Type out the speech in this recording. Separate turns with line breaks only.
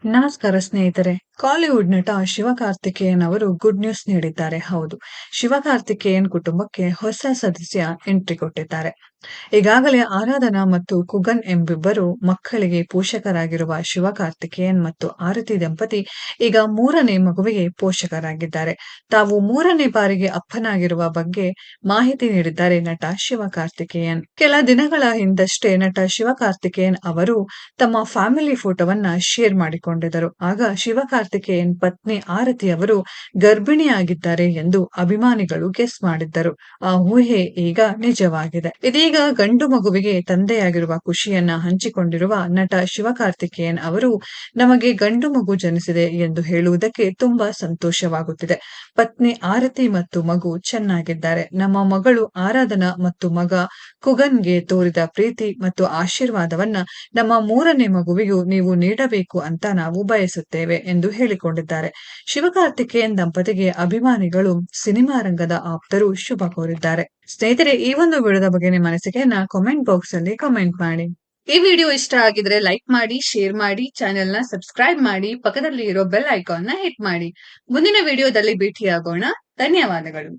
ನಮಸ್ಕಾರ ಸ್ನೇಹಿತರೆ. ಕಾಲಿವುಡ್ ನಟ ಶಿವಕಾರ್ತಿಕೇಯನ್ ಅವರು ಗುಡ್ ನ್ಯೂಸ್ ನೀಡಿದ್ದಾರೆ. ಹೌದು, ಶಿವಕಾರ್ತಿಕೇಯನ್ ಕುಟುಂಬಕ್ಕೆ ಹೊಸ ಸದಸ್ಯ ಎಂಟ್ರಿ ಕೊಟ್ಟಿದ್ದಾರೆ. ಈಗಾಗಲೇ ಆರಾಧನಾ ಮತ್ತು ಕುಗನ್ ಎಂಬಿಬ್ಬರು ಮಕ್ಕಳಿಗೆ ಪೋಷಕರಾಗಿರುವ ಶಿವಕಾರ್ತಿಕೇಯನ್ ಮತ್ತು ಆರತಿ ದಂಪತಿ ಈಗ ಮೂರನೇ ಮಗುವಿಗೆ ಪೋಷಕರಾಗಿದ್ದಾರೆ. ತಾವು ಮೂರನೇ ಬಾರಿಗೆ ಅಪ್ಪನಾಗಿರುವ ಬಗ್ಗೆ ಮಾಹಿತಿ ನೀಡಿದ್ದಾರೆ ನಟ ಶಿವಕಾರ್ತಿಕೇಯನ್. ಕೆಲ ದಿನಗಳ ಹಿಂದಷ್ಟೇ ನಟ ಶಿವಕಾರ್ತಿಕೇಯನ್ ಅವರು ತಮ್ಮ ಫ್ಯಾಮಿಲಿ ಫೋಟೋವನ್ನ ಶೇರ್ ಮಾಡಿಕೊಂಡಿದ್ದರು. ಆಗ ಶಿವಕಾರ್ತಿಕೇಯನ್ ಪತ್ನಿ ಆರತಿ ಅವರು ಗರ್ಭಿಣಿಯಾಗಿದ್ದಾರೆ ಎಂದು ಅಭಿಮಾನಿಗಳು ಗೆಸ್ ಮಾಡಿದ್ದರು. ಆ ಊಹೆ ಈಗ ನಿಜವಾಗಿದೆ. ಇದೀಗ ಗಂಡು ಮಗುವಿಗೆ ತಂದೆಯಾಗಿರುವ ಖುಷಿಯನ್ನ ಹಂಚಿಕೊಂಡಿರುವ ನಟ ಶಿವಕಾರ್ತಿಕೇಯನ್ ಅವರು, ನಮಗೆ ಗಂಡು ಮಗು ಜನಿಸಿದೆ ಎಂದು ಹೇಳುವುದಕ್ಕೆ ತುಂಬಾ ಸಂತೋಷವಾಗುತ್ತಿದೆ. ಪತ್ನಿ ಆರತಿ ಮತ್ತು ಮಗು ಚೆನ್ನಾಗಿದ್ದಾರೆ. ನಮ್ಮ ಮಗಳು ಆರಾಧನಾ ಮತ್ತು ಮಗ ಕುಗನ್ಗೆ ತೋರಿದ ಪ್ರೀತಿ ಮತ್ತು ಆಶೀರ್ವಾದವನ್ನ ನಮ್ಮ ಮೂರನೇ ಮಗುವಿಗೂ ನೀವು ನೀಡಬೇಕು ಅಂತ ನಾವು ಬಯಸುತ್ತೇವೆ ಎಂದು ಹೇಳಿಕೊಂಡಿದ್ದಾರೆ. ಶಿವಕಾರ್ತಿಕೇಯನ್ ದಂಪತಿಗೆ ಅಭಿಮಾನಿಗಳು, ಸಿನಿಮಾ ರಂಗದ ಆಪ್ತರು ಶುಭ ಕೋರಿದ್ದಾರೆ. ಸ್ನೇಹಿತರೆ, ಈ ಒಂದು ವಿಡಿಯೋದ ಬಗ್ಗೆ ನಿಮ್ಮ ಅನಿಸಿಕೆಯನ್ನ ಕಾಮೆಂಟ್ ಬಾಕ್ಸ್ ಅಲ್ಲಿ ಕಾಮೆಂಟ್ ಮಾಡಿ. ಈ ವಿಡಿಯೋ ಇಷ್ಟ ಆಗಿದ್ರೆ ಲೈಕ್ ಮಾಡಿ, ಶೇರ್ ಮಾಡಿ, ಚಾನೆಲ್ ನ ಸಬ್ಸ್ಕ್ರೈಬ್ ಮಾಡಿ, ಪಕ್ಕದಲ್ಲಿ ಇರೋ ಬೆಲ್ ಐಕಾನ್ ನ ಹಿಟ್ ಮಾಡಿ. ಮುಂದಿನ ವಿಡಿಯೋದಲ್ಲಿ ಭೇಟಿಯಾಗೋಣ. ಧನ್ಯವಾದಗಳು.